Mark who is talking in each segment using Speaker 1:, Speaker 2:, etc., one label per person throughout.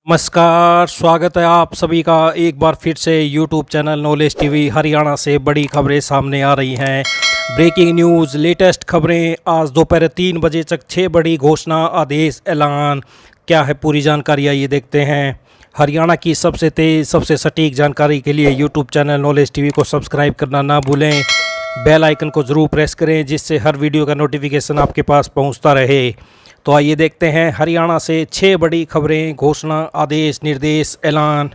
Speaker 1: नमस्कार, स्वागत है आप सभी का एक बार फिर से YouTube channel knowledge TV Haryana से। बड़ी खबरें सामने आ रही हैं। ब्रेकिंग न्यूज़, लेटेस्ट खबरें। आज दोपहर 3 बजे तक 6 बड़ी घोषणा, आदेश, ऐलान। क्या है पूरी जानकारी, आइए देखते हैं। हरियाणा की सबसे तेज़, सबसे सटीक जानकारी के लिए यूट्यूब चैनल नॉलेज टीवी को सब्सक्राइब करना ना भूलें। बेल आइकन को ज़रूर प्रेस करें जिससे हर वीडियो का नोटिफिकेशन आपके पास पहुंचता रहे। तो आइए देखते हैं हरियाणा से 6 बड़ी खबरें, घोषणा, आदेश, निर्देश, ऐलान।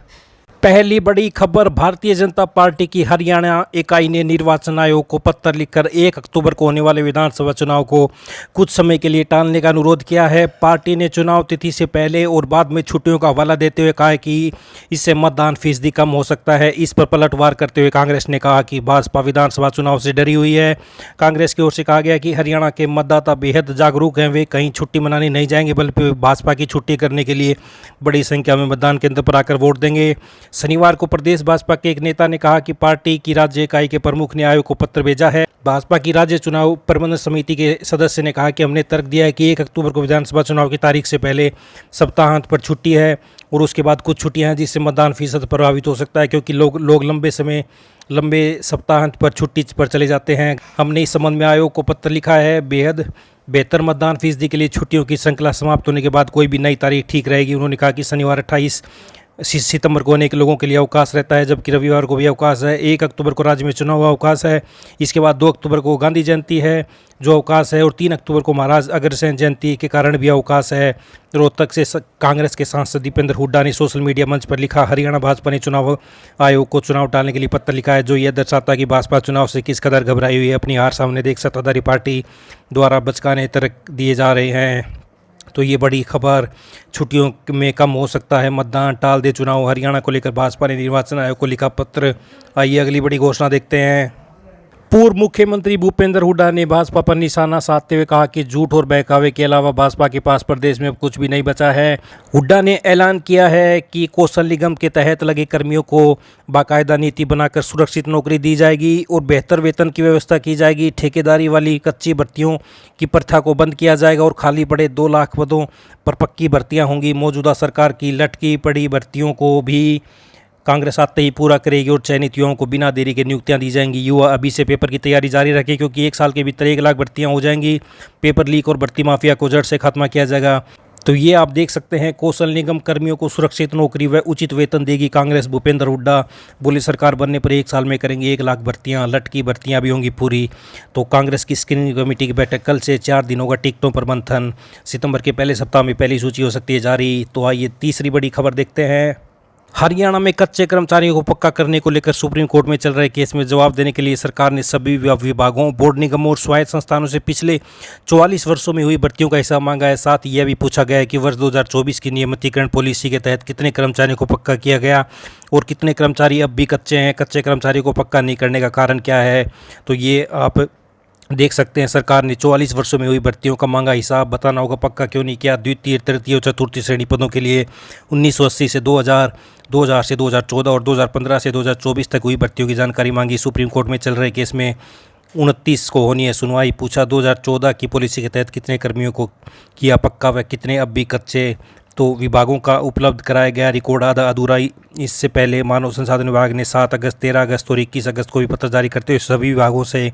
Speaker 1: पहली बड़ी खबर, भारतीय जनता पार्टी की हरियाणा इकाई ने निर्वाचन आयोग को पत्र लिखकर 1 अक्टूबर को होने वाले विधानसभा चुनाव को कुछ समय के लिए टालने का अनुरोध किया है। पार्टी ने चुनाव तिथि से पहले और बाद में छुट्टियों का हवाला देते हुए कहा है कि इससे मतदान फीसदी कम हो सकता है। इस पर पलटवार करते हुए कांग्रेस ने कहा कि भाजपा विधानसभा चुनाव से डरी हुई है। कांग्रेस की ओर से कहा गया कि हरियाणा के मतदाता बेहद जागरूक हैं, वे कहीं छुट्टी मनाने नहीं जाएंगे बल्कि भाजपा की छुट्टी करने के लिए बड़ी संख्या में मतदान केंद्र पर आकर वोट देंगे। शनिवार को प्रदेश भाजपा के एक नेता ने कहा कि पार्टी की राज्य इकाई के प्रमुख ने आयोग को पत्र भेजा है। भाजपा की राज्य चुनाव प्रबंधन समिति के सदस्य ने कहा कि हमने तर्क दिया है कि 1 अक्टूबर को विधानसभा चुनाव की तारीख से पहले सप्ताहांत पर छुट्टी है और उसके बाद कुछ छुट्टियां हैं जिससे मतदान फीसद प्रभावित हो सकता है, क्योंकि लोग लंबे सप्ताहांत पर छुट्टी पर चले जाते हैं। हमने इस संबंध में आयोग को पत्र लिखा है। बेहद बेहतर मतदान फीसदी के लिए छुट्टियों की श्रृंखला समाप्त होने के बाद कोई भी नई तारीख ठीक रहेगी। उन्होंने कहा कि शनिवार 28 सितंबर को अनेक लोगों के लिए अवकाश रहता है, जबकि रविवार को भी अवकाश है। 1 अक्टूबर को राज्य में चुनाव अवकाश है। इसके बाद 2 अक्टूबर को गांधी जयंती है जो अवकाश है, और 3 अक्टूबर को महाराज अग्रसेन जयंती के कारण भी अवकाश है। रोहतक से कांग्रेस के सांसद दीपेंद्र हुड्डा ने सोशल मीडिया मंच पर लिखा, हरियाणा भाजपा ने चुनाव आयोग को चुनाव टालने के लिए पत्र लिखा है जो यह दर्शाता है कि भाजपा चुनाव से किस कदर घबराई हुई है। अपनी हार सामने देख सत्ताधारी पार्टी द्वारा बचकाने तर्क दिए जा रहे हैं। तो ये बड़ी खबर, छुट्टियों में कम हो सकता है मतदान, टाल दे चुनाव। हरियाणा को लेकर भाजपा ने निर्वाचन आयोग को लिखा पत्र। आइए अगली बड़ी घोषणा देखते हैं। पूर्व मुख्यमंत्री भूपेंद्र हुड्डा ने भाजपा पर निशाना साधते हुए कहा कि झूठ और बहकावे के अलावा भाजपा के पास प्रदेश में अब कुछ भी नहीं बचा है। हुड्डा ने ऐलान किया है कि कौशल निगम के तहत लगे कर्मियों को बाकायदा नीति बनाकर सुरक्षित नौकरी दी जाएगी और बेहतर वेतन की व्यवस्था की जाएगी। ठेकेदारी वाली कच्ची भर्तियों की प्रथा को बंद किया जाएगा और खाली पड़े 2 लाख पदों पर पक्की भर्तियाँ होंगी। मौजूदा सरकार की लटकी पड़ी भर्तियों को भी कांग्रेस आते ही पूरा करेगी और चयनित युवाओं को बिना देरी के नियुक्तियां दी जाएंगी। युवा अभी से पेपर की तैयारी जारी रखें क्योंकि 1 साल के भीतर 1 लाख भर्तियां हो जाएंगी। पेपर लीक और भर्ती माफिया को जड़ से खत्म किया जाएगा। तो ये आप देख सकते हैं, कौशल निगम कर्मियों को सुरक्षित नौकरी व उचित वेतन देगी कांग्रेस। भूपेंद्र हुड्डा बोले सरकार बनने पर 1 साल में करेंगे 1 लाख भर्तियां, लटकी भर्तियां भी होंगी पूरी। तो कांग्रेस की स्क्रीनिंग कमेटी की बैठक कल से 4 दिन होगा, टिकटों पर मंथन। सितंबर के पहले सप्ताह में पहली सूची हो सकती है जारी। तो आइए तीसरी बड़ी खबर देखते हैं। हरियाणा में कच्चे कर्मचारियों को पक्का करने को लेकर सुप्रीम कोर्ट में चल रहे केस में जवाब देने के लिए सरकार ने सभी विभागों, बोर्ड निगमों और स्वायत्त संस्थानों से पिछले 44 वर्षों में हुई भर्तियों का हिसाब मांगा है। साथ ही यह भी पूछा गया है कि वर्ष 2024 की नियमितीकरण पॉलिसी के तहत कितने कर्मचारियों को पक्का किया गया और कितने कर्मचारी अब भी कच्चे हैं। कच्चे कर्मचारियों को पक्का नहीं करने का कारण क्या है, तो ये आप देख सकते हैं। सरकार ने 44 वर्षों में हुई भर्तियों का मांगा हिसाब, बताना होगा पक्का क्यों नहीं किया। द्वितीय, तृतीय और चतुर्थी श्रेणी पदों के लिए 1980 से 2000 से 2014 और 2015 से 2024 तक हुई भर्तियों की जानकारी मांगी। सुप्रीम कोर्ट में चल रहे केस में 29 को होनी है सुनवाई। पूछा 2014 की पॉलिसी के तहत कितने कर्मियों को किया पक्का व कितने अब भी कच्चे। तो विभागों का उपलब्ध कराया गया रिकॉर्ड आधा अधूरा। इससे पहले मानव संसाधन विभाग ने 7 अगस्त, 13 अगस्त और 21 अगस्त को भी पत्र जारी करते हुए सभी विभागों से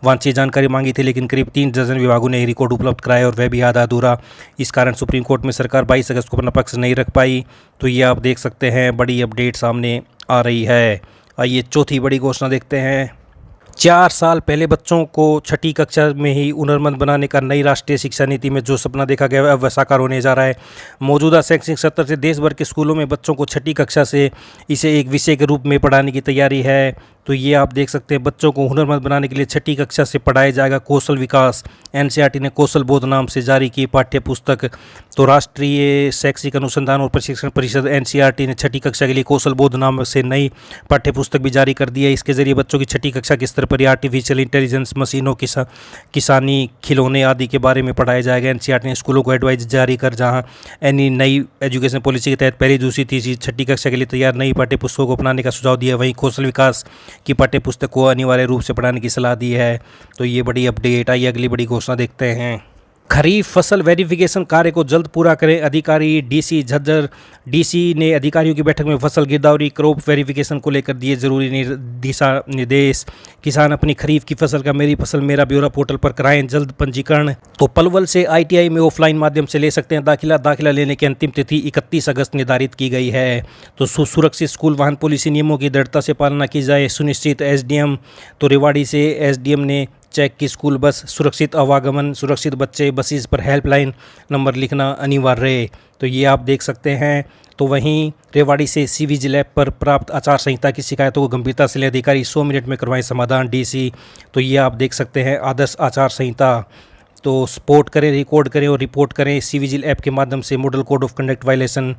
Speaker 1: वांछित जानकारी मांगी थी, लेकिन करीब 3 दर्जन विभागों ने रिकॉर्ड उपलब्ध कराया और वह भी आधा अधूरा। इस कारण सुप्रीम कोर्ट में सरकार 22 अगस्त को अपना पक्ष नहीं रख पाई। तो ये आप देख सकते हैं, बड़ी अपडेट सामने आ रही है। आइए चौथी बड़ी घोषणा देखते हैं। 4 साल पहले बच्चों को छठी कक्षा में ही हुनरमंद बनाने का नई राष्ट्रीय शिक्षा नीति में जो सपना देखा गया अब वह साकार होने जा रहा है। मौजूदा शैक्षणिक सत्र से देश भर के स्कूलों में बच्चों को छठी कक्षा से इसे एक विषय के रूप में पढ़ाने की तैयारी है। तो ये आप देख सकते हैं, बच्चों को हुनरमंद बनाने के लिए छठी कक्षा से पढ़ाया जाएगा कौशल विकास। एनसीईआरटी ने कौशल बोध नाम से जारी की पाठ्य पुस्तक। तो राष्ट्रीय शैक्षिक अनुसंधान और प्रशिक्षण परिषद एनसीईआरटी ने छठी कक्षा के लिए कौशल बोध नाम से नई पाठ्य पुस्तक भी जारी कर दी है। इसके जरिए बच्चों की छठी कक्षा के स्तर पर आर्टिफिशियल इंटेलिजेंस, मशीनों, किसानी, खिलौने आदि के बारे में पढ़ाया जाएगा। एनसीईआरटी ने स्कूलों को एडवाइस जारी कर जहां एनी नई एजुकेशन पॉलिसी के तहत पहली, दूसरी, तीसरी, छठी कक्षा के लिए तैयार नई पाठ्य पुस्तकों को अपनाने का सुझाव दिया। वहीं कौशल विकास की पाठ्य पुस्तक को अनिवार्य रूप से पढ़ाने की सलाह दी है। तो ये बड़ी अपडेट आई। अगली बड़ी घोषणा देखते हैं। खरीफ फसल वेरिफिकेशन कार्य को जल्द पूरा करें अधिकारी। डीसी झज्जर। डीसी ने अधिकारियों की बैठक में फसल गिरदावरी क्रॉप वेरिफिकेशन को लेकर दिए जरूरी दिशा निर्देश। किसान अपनी खरीफ की फसल का मेरी फसल मेरा ब्यौरा पोर्टल पर कराएं जल्द पंजीकरण। तो पलवल से आईटीआई में ऑफलाइन माध्यम से ले सकते हैं दाखिला लेने की अंतिम तिथि 31 अगस्त निर्धारित की गई है। तो सुरक्षित स्कूल वाहन पॉलिसी नियमों की दृढ़ता से पालना की जाए सुनिश्चित। एसडीएम। तो रेवाड़ी से एसडीएम ने चेक की स्कूल बस सुरक्षित आवागमन, सुरक्षित बच्चे, बसेस पर हेल्पलाइन नंबर लिखना अनिवार्य। तो ये आप देख सकते हैं। तो वहीं रेवाड़ी से सी विजिल ऐप पर प्राप्त आचार संहिता की शिकायतों को गंभीरता से ले अधिकारी 100 मिनट में करवाएं समाधान। डीसी। तो ये आप देख सकते हैं आदर्श आचार संहिता। तो स्पॉट करें, रिकॉर्ड करें और रिपोर्ट करें सी विजिल ऐप के माध्यम से model code of conduct violation.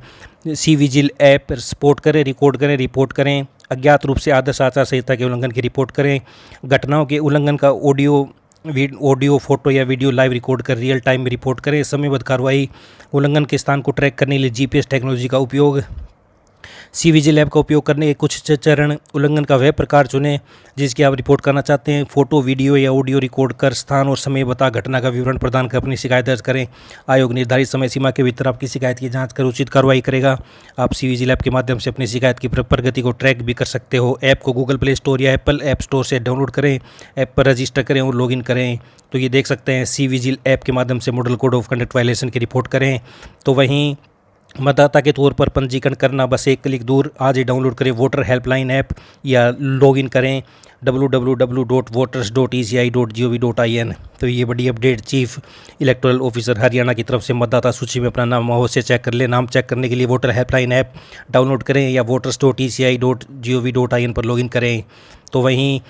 Speaker 1: C vigil app spot करें, रिकॉर्ड करें, रिपोर्ट करें। अज्ञात रूप से आदर्श आचार संहिता के उल्लंघन की रिपोर्ट करें। घटनाओं के उल्लंघन का ऑडियो फोटो या वीडियो लाइव रिकॉर्ड कर रियल टाइम में रिपोर्ट करें। समयबद्ध कार्रवाई। उल्लंघन के स्थान को ट्रैक करने के लिए जीपीएस टेक्नोलॉजी का उपयोग। सी विजिल ऐप का उपयोग करने के कुछ चरण। उल्लंघन का वह प्रकार चुनें जिसकी आप रिपोर्ट करना चाहते हैं। फोटो, वीडियो या ऑडियो रिकॉर्ड कर स्थान और समय बता घटना का विवरण प्रदान कर अपनी शिकायत दर्ज करें। आयोग निर्धारित समय सीमा के भीतर आपकी शिकायत की जांच कर उचित कार्रवाई करेगा। आप सी विजिल ऐप के माध्यम से अपनी शिकायत की प्रगति को ट्रैक भी कर सकते हो। ऐप को गूगल प्ले स्टोर या एप्पल ऐप स्टोर से डाउनलोड करें, ऐप पर रजिस्टर करें और लॉगिन करें। तो ये देख सकते हैं सी विजिल ऐप के माध्यम से model code of conduct violation की रिपोर्ट करें। तो वहीं मतदाता के तौर पर पंजीकरण करना बस एक क्लिक दूर। आज ही डाउनलोड करें वोटर हेल्पलाइन ऐप या लॉगिन करें www.voters.eci.gov.in। तो ये बड़ी update chief electoral officer Haryana की तरफ से मतदाता सूची में अपना नाम अवश्य चेक कर ले। नाम चेक करने के लिए वोटर हेल्पलाइन ऐप डाउनलोड करें या voters.eci.gov.in पर लॉगिन करें। तो वहीं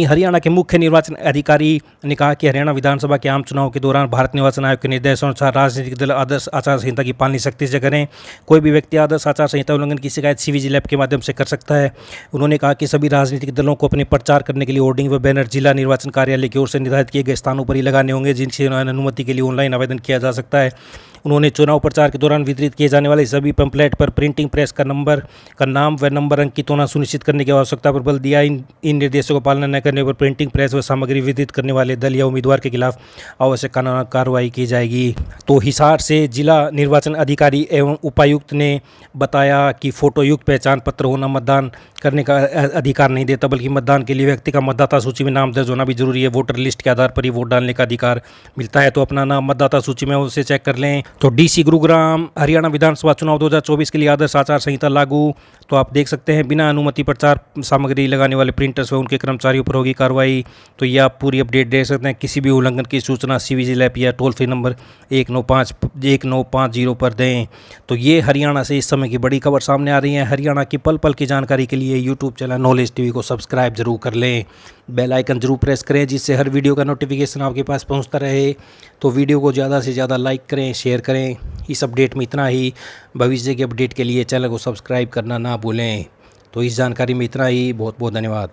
Speaker 1: हरियाणा के मुख्य निर्वाचन अधिकारी ने कहा कि हरियाणा विधानसभा के आम चुनाव के दौरान भारत निर्वाचन आयोग के निर्देशानुसार राजनीतिक दल आदर्श आचार संहिता की पालना सख्ती से करें। कोई भी व्यक्ति आदर्श आचार संहिता उल्लंघन की शिकायत सी विजिल ऐप के माध्यम से कर सकता है। उन्होंने कहा कि सभी राजनीतिक दलों को अपने प्रचार करने के लिए होर्डिंग व बैनर जिला निर्वाचन कार्यालय की ओर से निर्धारित किए गए स्थानों पर ही लगाने होंगे, जिनसे अनुमति के लिए ऑनलाइन आवेदन किया जा सकता है। उन्होंने चुनाव प्रचार के दौरान वितरित किए जाने वाले सभी पंपलेट पर प्रिंटिंग प्रेस का नाम व नंबर अंकित होना सुनिश्चित करने की आवश्यकता पर बल दिया। इन निर्देशों का पालन न करने पर प्रिंटिंग प्रेस व सामग्री वितरित करने वाले दल या उम्मीदवार के खिलाफ आवश्यक कानूनी कार्रवाई की जाएगी। तो हिसार से जिला निर्वाचन अधिकारी एवं उपायुक्त ने बताया कि फोटोयुक्त पहचान पत्र होना मतदान करने का अधिकार नहीं देता, बल्कि मतदान के लिए व्यक्ति का मतदाता सूची में नाम दर्ज होना भी जरूरी है। वोटर लिस्ट के आधार पर ही वोट डालने का अधिकार मिलता है। तो अपना नाम मतदाता सूची में उसे चेक कर लें। तो डीसी गुरुग्राम हरियाणा विधानसभा चुनाव 2024 के लिए आदर्श आचार संहिता लागू। तो आप देख सकते हैं बिना अनुमति प्रचार सामग्री लगाने वाले प्रिंटर्स व उनके कर्मचारियों पर होगी कार्रवाई। तो ये आप पूरी अपडेट दे सकते हैं। किसी भी उल्लंघन की सूचना सी विजिल ऐप या टोल फ्री नंबर 1950 पर दें। तो ये हरियाणा से इस समय की बड़ी खबर सामने आ रही है। हरियाणा की पल पल की जानकारी के लिए यूट्यूब चैनल नॉलेज टीवी को सब्सक्राइब जरूर कर लें, बेल आइकन जरूर प्रेस करें, जिससे हर वीडियो का नोटिफिकेशन आपके पास पहुंचता रहे। तो वीडियो को ज़्यादा से ज़्यादा लाइक करें, शेयर करें। इस अपडेट में इतना ही। भविष्य के अपडेट के लिए चैनल को सब्सक्राइब करना ना भूलें। तो इस जानकारी में इतना ही। बहुत बहुत धन्यवाद।